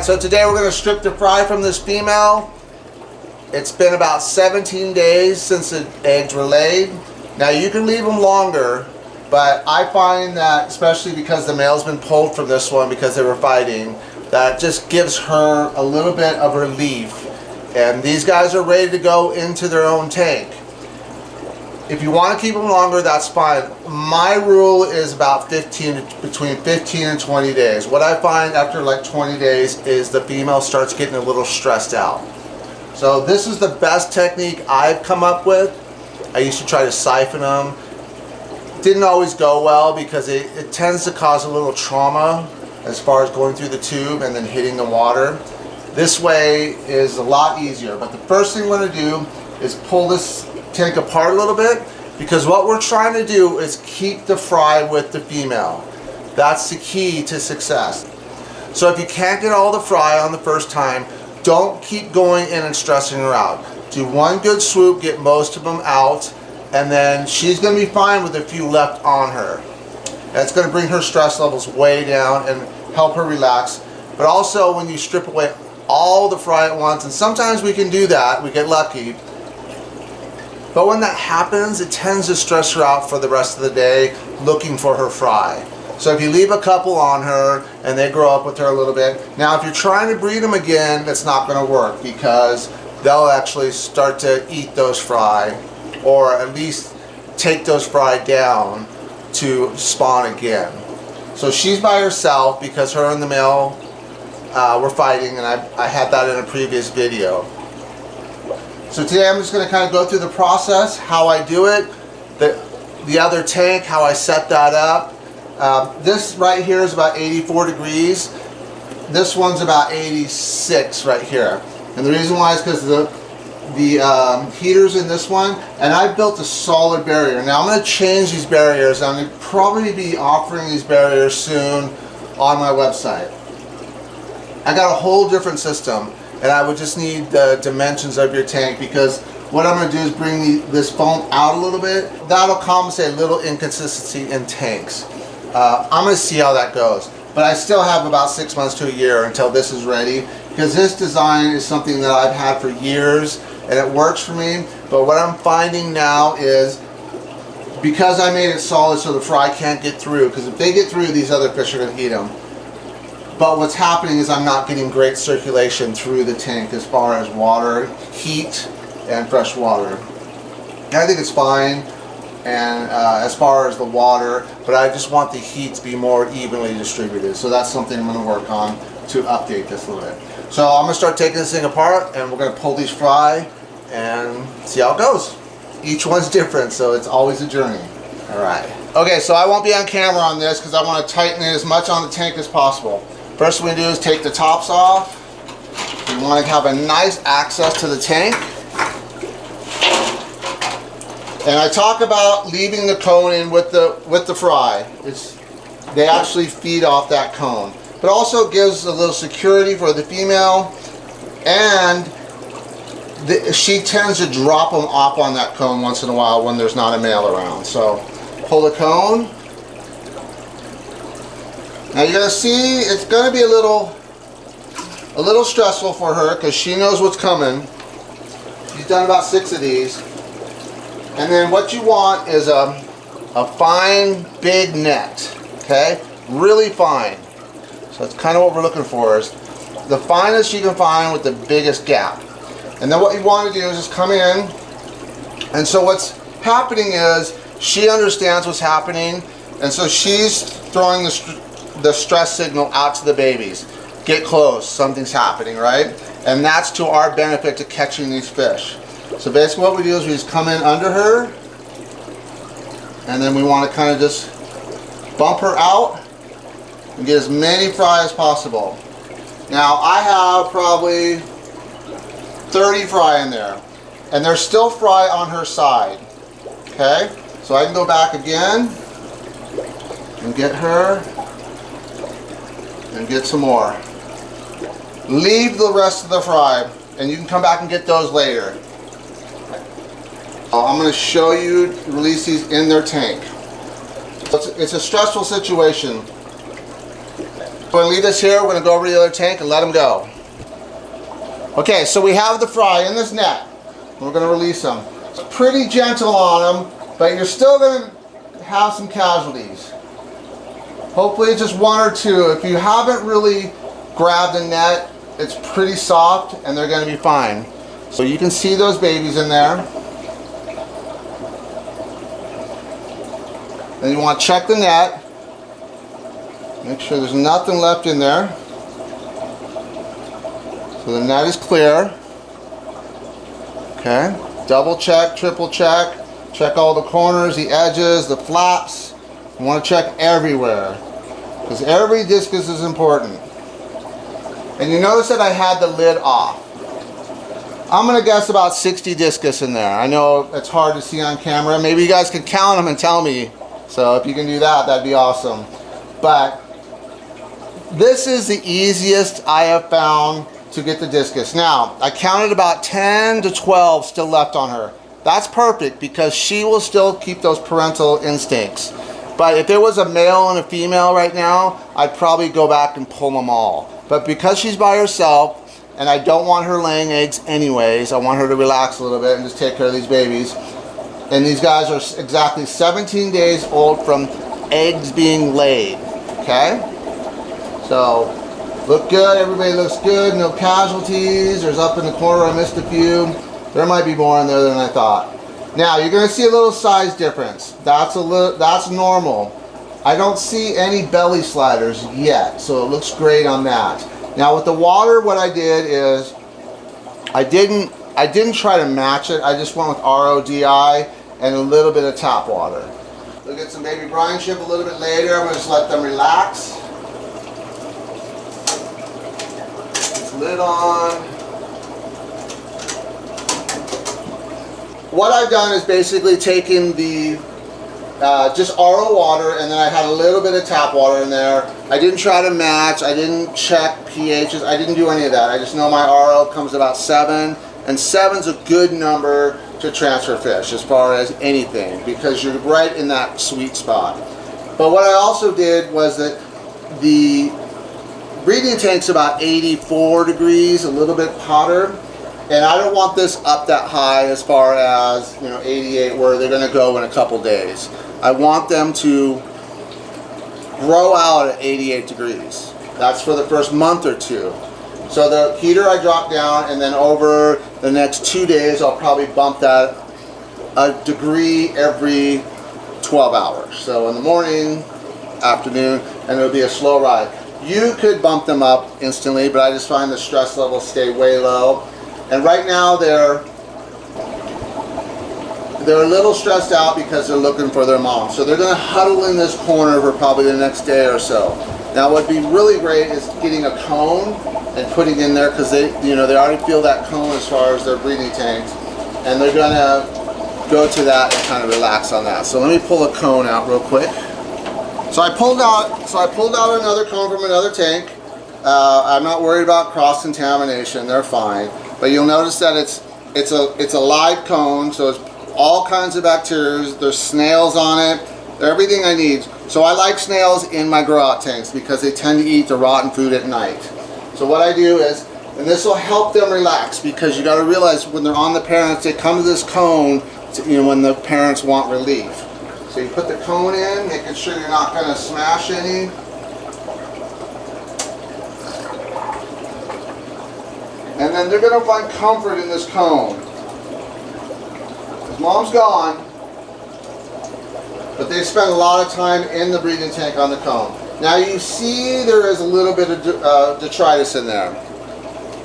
Alright, so today we're going to strip the fry from this female. It's been about 17 days since the eggs were laid. Now you can leave them longer, but I find that, especially because the male's been pulled from this one because they were fighting, that just gives her a little bit of relief. And these guys are ready to go into their own tank. If you want to keep them longer, that's fine. My rule is about between 15 and 20 days. What I find after like 20 days is the female starts getting a little stressed out. So this is the best technique I've come up with. I used to try to siphon them. Didn't always go well because it tends to cause a little trauma as far as going through the tube and then hitting the water. This way is a lot easier. But the first thing we're going to do is pull this tank apart a little bit, because what we're trying to do is keep the fry with the female. That's the key to success. So if you can't get all the fry on the first time, don't keep going in and stressing her out. Do one good swoop, get most of them out, and then she's going to be fine with a few left on her. That's going to bring her stress levels way down and help her relax. But also when you strip away all the fry at once, and sometimes we can do that, we get lucky, but when that happens, it tends to stress her out for the rest of the day looking for her fry. So if you leave a couple on her and they grow up with her a little bit, now if you're trying to breed them again, that's not going to work, because they'll actually start to eat those fry, or at least take those fry down to spawn again. So she's by herself because her and the male were fighting, and I had that in a previous video. So today I'm just going to kind of go through the process, how I do it, the other tank, how I set that up. This right here is about 84 degrees. This one's about 86 right here. And the reason why is because the heater's in this one, and I built a solid barrier. Now I'm going to change these barriers. I'm going to probably be offering these barriers soon on my website. I got a whole different system, and I would just need the dimensions of your tank, because what I'm going to do is bring this foam out a little bit. That'll compensate a little inconsistency in tanks. I'm going to see how that goes. But I still have about 6 months to a year until this is ready, because this design is something that I've had for years and it works for me. But what I'm finding now is, because I made it solid so the fry can't get through, because if they get through, these other fish are going to eat them. But what's happening is I'm not getting great circulation through the tank as far as water, heat, and fresh water. I think it's fine, and as far as the water, but I just want the heat to be more evenly distributed. So that's something I'm going to work on to update this a little bit. So I'm going to start taking this thing apart, and we're going to pull these fry and see how it goes. Each one's different, so it's always a journey. Alright. Okay, so I won't be on camera on this because I want to tighten it as much on the tank as possible. First thing we do is take the tops off. We want to have a nice access to the tank. And I talk about leaving the cone in with the fry. They actually feed off that cone. But also gives a little security for the female, and she tends to drop them off on that cone once in a while when there's not a male around. So pull the cone. Now you're going to see it's going to be a little stressful for her because she knows what's coming. She's done about 6 of these. And then what you want is a fine, big net. Okay? Really fine. So that's kind of what we're looking for, is the finest you can find with the biggest gap. And then what you want to do is just come in. And so what's happening is she understands what's happening, and so she's throwing the stress signal out to the babies. Get close, something's happening, right? And that's to our benefit to catching these fish. So basically what we do is we just come in under her, and then we want to kind of just bump her out and get as many fry as possible. Now I have probably 30 fry in there, and there's still fry on her side. Okay, so I can go back again and get her and get some more. Leave the rest of the fry, and you can come back and get those later. I'm going to show you release these in their tank. It's a stressful situation. We're gonna leave this here. We're gonna go over to the other tank and let them go. Okay, so we have the fry in this net. We're gonna release them. It's pretty gentle on them, but you're still gonna have some casualties. Hopefully it's just one or two. If you haven't really grabbed a net, it's pretty soft and they're gonna be fine. So you can see those babies in there. Then you want to check the net. Make sure there's nothing left in there. So the net is clear. Okay. Double check, triple check. Check all the corners, the edges, the flaps. You want to check everywhere, because every discus is important. And you notice that I had the lid off. I'm going to guess about 60 discus in there. I know it's hard to see on camera. Maybe you guys can count them and tell me. So if you can do that, that'd be awesome. But this is the easiest I have found to get the discus. Now, I counted about 10 to 12 still left on her. That's perfect, because she will still keep those parental instincts. But if there was a male and a female right now, I'd probably go back and pull them all. But because she's by herself, and I don't want her laying eggs anyways, I want her to relax a little bit and just take care of these babies. And these guys are exactly 17 days old from eggs being laid, okay? So, look good, everybody looks good, no casualties. There's up in the corner, I missed a few. There might be more in there than I thought. Now, you're gonna see a little size difference. That's normal. I don't see any belly sliders yet, so it looks great on that. Now with the water, what I did is, I didn't try to match it. I just went with RODI and a little bit of tap water. We'll get some baby brine shrimp a little bit later. I'm gonna just let them relax. Put the lid on. What I've done is basically taken the just RO water, and then I had a little bit of tap water in there. I didn't try to match, I didn't check pHs, I didn't do any of that. I just know my RO comes about 7, and 7's a good number to transfer fish as far as anything, because you're right in that sweet spot. But what I also did was that the breeding tank's about 84 degrees, a little bit hotter. And I don't want this up that high as far as, 88, where they're going to go in a couple days. I want them to grow out at 88 degrees. That's for the first month or two. So the heater I drop down, and then over the next 2 days, I'll probably bump that a degree every 12 hours. So in the morning, afternoon, and it'll be a slow ride. You could bump them up instantly, but I just find the stress levels stay way low. And right now they're a little stressed out because they're looking for their mom. So they're going to huddle in this corner for probably the next day or so. Now what'd be really great is getting a cone and putting in there, because they already feel that cone as far as their breeding tanks, and they're going to go to that and kind of relax on that. So let me pull a cone out real quick. So I pulled out another cone from another tank. I'm not worried about cross-contamination. They're fine. But you'll notice that it's a live cone, so it's all kinds of bacteria. There's snails on it. They're everything I need. So I like snails in my growout tanks because they tend to eat the rotten food at night. So what I do is, and this will help them relax, because you got to realize when they're on the parents, they come to this cone when the parents want relief. So you put the cone in, making sure you're not going to smash any. And then they're going to find comfort in this cone. Because mom's gone, but they spend a lot of time in the breeding tank on the cone. Now you see there is a little bit of detritus in there.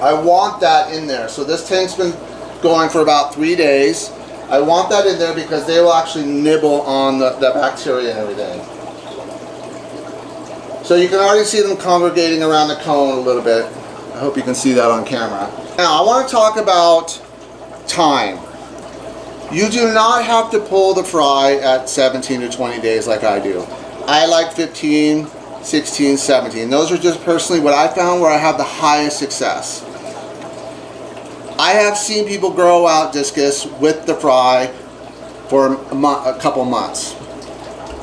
I want that in there. So this tank's been going for about 3 days. I want that in there because they will actually nibble on the bacteria and everything. So you can already see them congregating around the cone a little bit. I hope you can see that on camera. Now I want to talk about time. You do not have to pull the fry at 17 to 20 days like I do. I like 15, 16, 17. Those are just personally what I found where I have the highest success. I have seen people grow out discus with the fry for a couple months.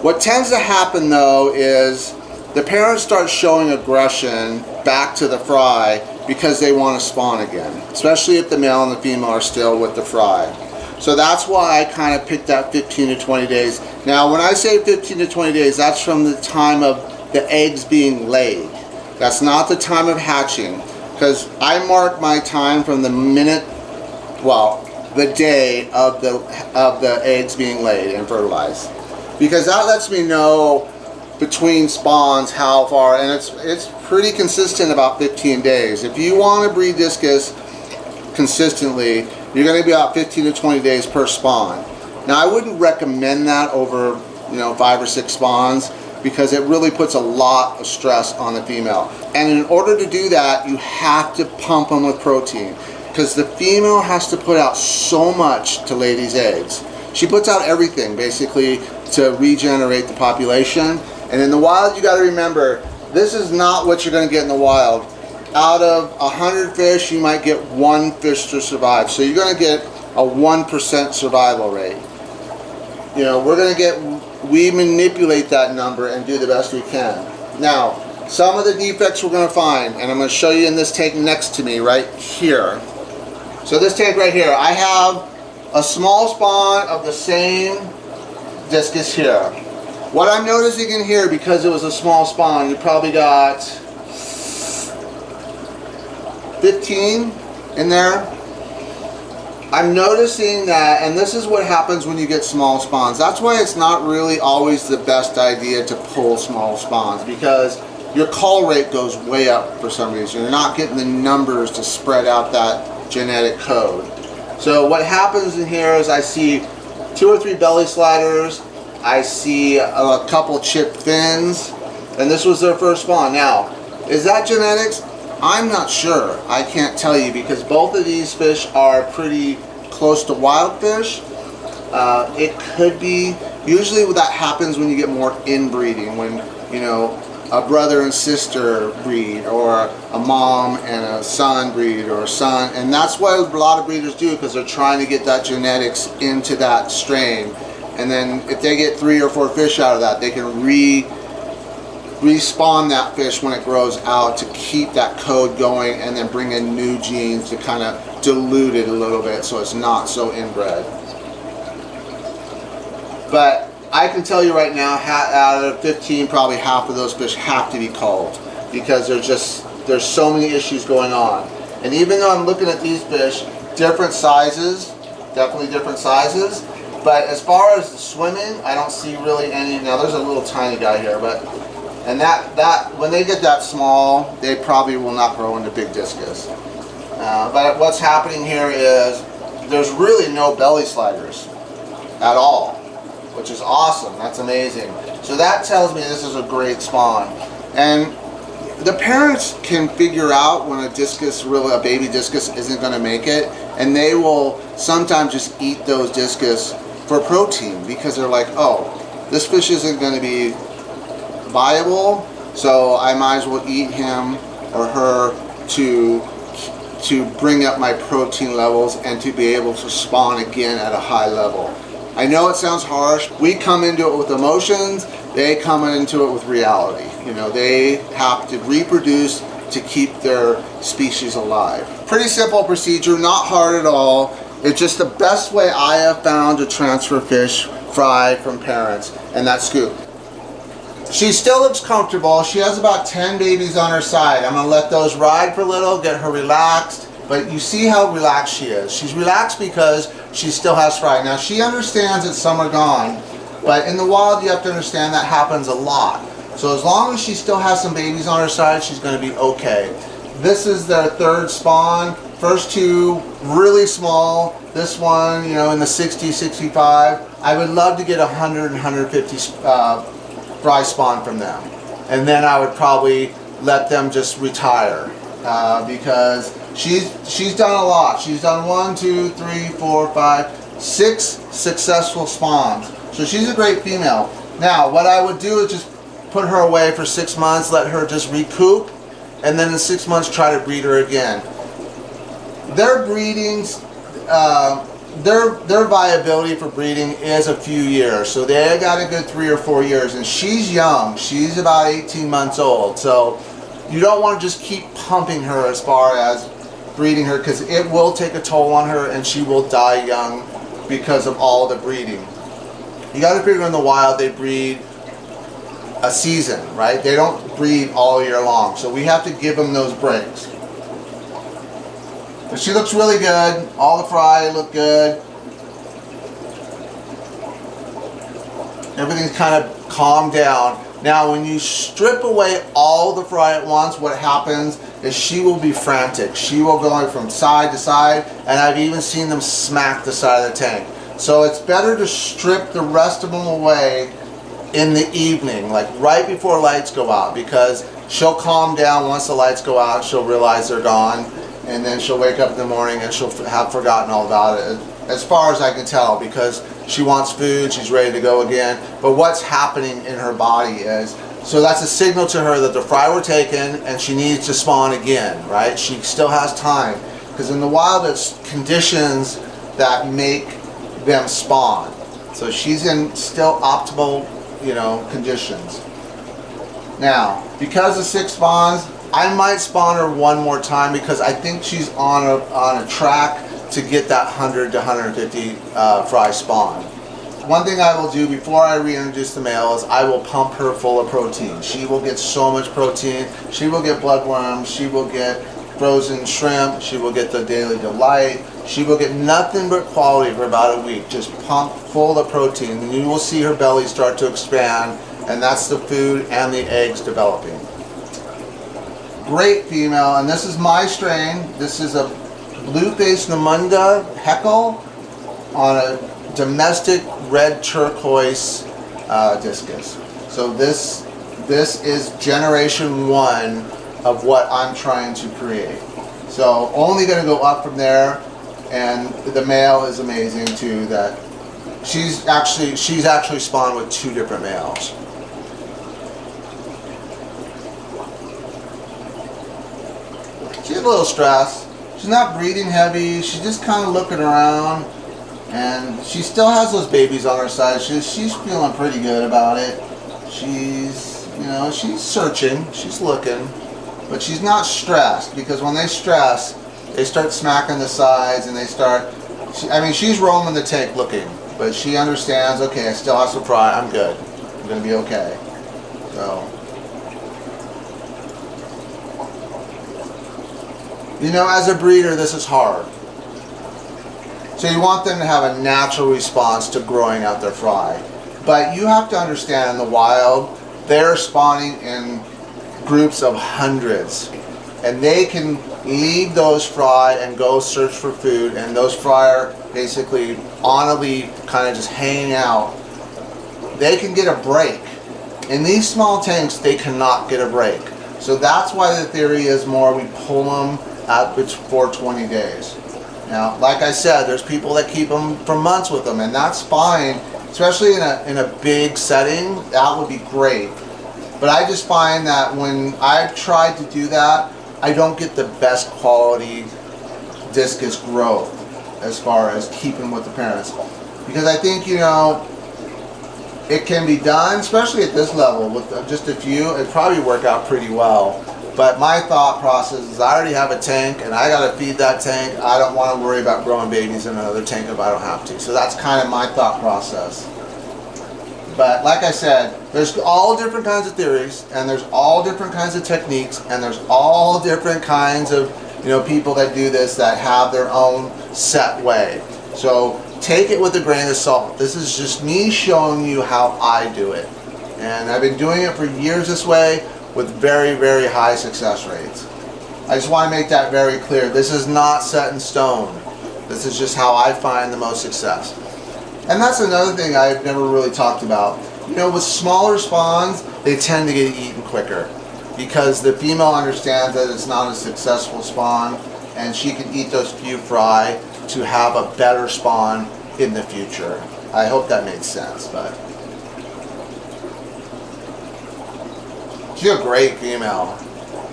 What tends to happen though is the parents start showing aggression back to the fry because they want to spawn again, especially if the male and the female are still with the fry. So that's why I kind of picked that 15 to 20 days. Now, when I say 15 to 20 days, that's from the time of the eggs being laid. That's not the time of hatching, because I mark my time from the minute, well, the day of the eggs being laid and fertilized, because that lets me know between spawns how far, and it's pretty consistent, about 15 days. If you want to breed discus consistently, you're going to be about 15 to 20 days per spawn. Now, I wouldn't recommend that over 5 or 6 spawns, because it really puts a lot of stress on the female. And in order to do that, you have to pump them with protein, because the female has to put out so much to lay these eggs. She puts out everything basically to regenerate the population. And in the wild, you got to remember, this is not what you're going to get in the wild. Out of 100 fish, you might get 1 fish to survive. So you're going to get a 1% survival rate. We manipulate that number and do the best we can. Now, some of the defects we're going to find, and I'm going to show you in this tank next to me right here. So this tank right here, I have a small spawn of the same discus here. What I'm noticing in here, because it was a small spawn, you probably got 15 in there. I'm noticing that, and this is what happens when you get small spawns. That's why it's not really always the best idea to pull small spawns, because your call rate goes way up for some reason. You're not getting the numbers to spread out that genetic code. So what happens in here is I see 2 or 3 belly sliders, I see a couple chipped fins, and this was their first spawn. Now, is that genetics? I'm not sure. I can't tell you, because both of these fish are pretty close to wild fish. It could be. Usually that happens when you get more inbreeding, when a brother and sister breed, or a mom and a son breed, or a son, and that's what a lot of breeders do, because they're trying to get that genetics into that strain. And then if they get 3 or 4 fish out of that, they can respawn that fish when it grows out to keep that code going, and then bring in new genes to kind of dilute it a little bit so it's not so inbred. But I can tell you right now, out of 15, probably half of those fish have to be culled, because there's so many issues going on. And even though I'm looking at these fish, different sizes, definitely different sizes, but as far as the swimming, I don't see really any. Now there's a little tiny guy here, but and that when they get that small, they probably will not grow into big discus. But what's happening here is there's really no belly sliders at all, which is awesome. That's amazing. So that tells me this is a great spawn. And the parents can figure out when a baby discus isn't going to make it, and they will sometimes just eat those discus for protein, because they're like, oh, this fish isn't going to be viable, so I might as well eat him or her to bring up my protein levels and to be able to spawn again at a high level. I know it sounds harsh. We come into it with emotions, they come into it with reality. They have to reproduce to keep their species alive. Pretty simple procedure, not hard at all. It's just the best way I have found to transfer fish fry from parents, and that's scoop. She still looks comfortable. She has about 10 babies on her side. I'm going to let those ride for a little, get her relaxed. But you see how relaxed she is. She's relaxed because she still has fry. Now, she understands that some are gone, but in the wild, you have to understand that happens a lot. So as long as she still has some babies on her side, she's going to be okay. This is their 3rd spawn. First 2 really small. This one, in the 60, 65. I would love to get 100 and 150 fry spawn from them, and then I would probably let them just retire, because she's done a lot. She's done 1, 2, 3, 4, 5, 6 successful spawns. So she's a great female. Now, what I would do is just put her away for 6 months, let her just recoup, and then in 6 months try to breed her again. Their breedings, their viability for breeding is a few years. So they got a good 3 or 4 years, and she's young. She's about 18 months old. So you don't want to just keep pumping her as far as breeding her, because it will take a toll on her and she will die young because of all the breeding. You got to figure in the wild they breed a season, right? They don't breed all year long. So we have to give them those breaks. But she looks really good. All the fry look good. Everything's kind of calmed down. Now when you strip away all the fry at once, what happens is she will be frantic. She will go from side to side, and I've even seen them smack the side of the tank. So it's better to strip the rest of them away in the evening, like right before lights go out, because she'll calm down once the lights go out. She'll realize they're gone, and then she'll wake up in the morning and she'll have forgotten all about it, as far as I can tell, because she wants food, she's ready to go again. But what's happening in her body is, so that's a signal to her that the fry were taken and she needs to spawn again, right? She still has time, because in the wild it's conditions that make them spawn. So she's in still optimal, conditions. Now, because of 6 spawns, I might spawn her one more time, because I think she's on a track to get that 100 to 150 fry spawn. One thing I will do before I reintroduce the male is I will pump her full of protein. She will get so much protein. She will get bloodworms. She will get frozen shrimp. She will get the Daily Delight. She will get nothing but quality for about a week. Just pump full of protein. And you will see her belly start to expand, and that's the food and the eggs developing. Great female, and this is my strain. This is a blue-faced Namunda Heckle on a domestic red turquoise discus. So this is generation 1 of what I'm trying to create. So only going to go up from there, and the male is amazing too. That she's actually spawned with 2 different males. She has a little stress. She's not breathing heavy. She's just kind of looking around, and she still has those babies on her side. She's feeling pretty good about it. She's searching. She's looking, but she's not stressed, because when they stress, they start smacking the sides, and they start. She's roaming the tank looking, but she understands. Okay, I still have some fry. I'm good. I'm gonna be okay. So. As a breeder, this is hard. So you want them to have a natural response to growing out their fry. But you have to understand, in the wild, they're spawning in groups of hundreds. And they can leave those fry and go search for food, and those fry are basically on a leaf, kind of just hanging out. They can get a break. In these small tanks, they cannot get a break. So that's why the theory is more we pull them out for 20 days. Now, like I said, there's people that keep them for months with them, and that's fine, especially in a big setting. That would be great. But I just find that when I've tried to do that, I don't get the best quality discus growth as far as keeping with the parents. Because I think, it can be done, especially at this level, with just a few. It'd probably work out pretty well. But my thought process is I already have a tank, and I got to feed that tank. I don't want to worry about growing babies in another tank if I don't have to. So that's kind of my thought process. But like I said, there's all different kinds of theories, and there's all different kinds of techniques, and there's all different kinds of people that do this that have their own set way. So take it with a grain of salt. This is just me showing you how I do it. And I've been doing it for years this way, with very, very high success rates. I just want to make that very clear. This is not set in stone. This is just how I find the most success. And that's another thing I've never really talked about. With smaller spawns, they tend to get eaten quicker, because the female understands that it's not a successful spawn, and she can eat those few fry to have a better spawn in the future. I hope that made sense, but she's a great female.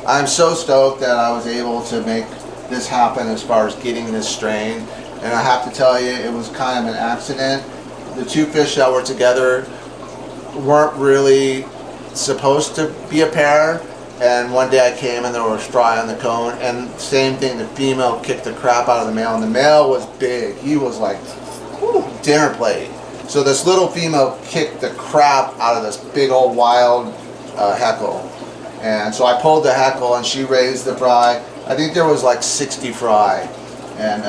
I'm so stoked that I was able to make this happen as far as getting this strain. and I have to tell you, it was kind of an accident. The two fish that were together weren't really supposed to be a pair, and one day I came and there was fry on the cone, and same thing, the female kicked the crap out of the male, and the male was big. He was like, whew, dinner plate. So this little female kicked the crap out of this big old wild heckle. And so I pulled the heckle and she raised the fry. I think there was like 60 fry. And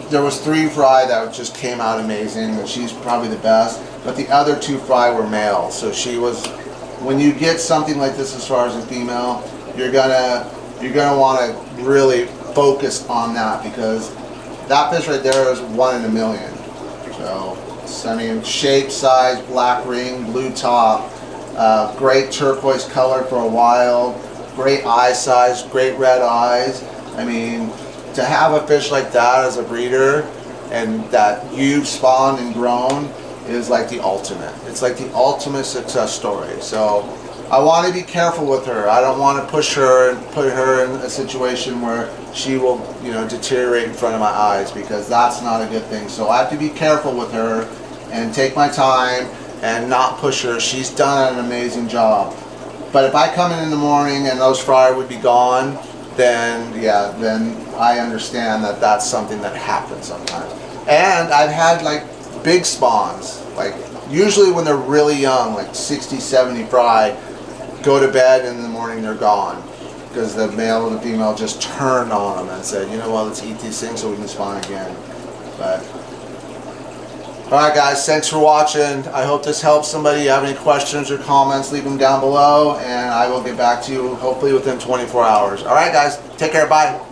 there was 3 fry that just came out amazing, and she's probably the best. But the other 2 fry were male. So she was, when you get something like this as far as a female, you're gonna want to really focus on that, because that fish right there is 1 in a million. So, I mean, shape, size, black ring, blue top, great turquoise color for a wild, great eye size, great red eyes. I mean, to have a fish like that as a breeder and that you've spawned and grown is like the ultimate. It's like the ultimate success story. So I want to be careful with her. I don't want to push her and put her in a situation where she will, you know, deteriorate in front of my eyes, because that's not a good thing. So I have to be careful with her and take my time and not push her. She's done an amazing job. But if I come in the morning and those fry would be gone, then yeah, then I understand that that's something that happens sometimes. And I've had like big spawns, like usually when they're really young, like 60, 70 fry, go to bed and in the morning they're gone, because the male and the female just turned on them and said, you know what, let's eat these things so we can spawn again. But alright guys, thanks for watching. I hope this helps somebody. If you have any questions or comments, leave them down below and I will get back to you hopefully within 24 hours. Alright guys, take care, bye.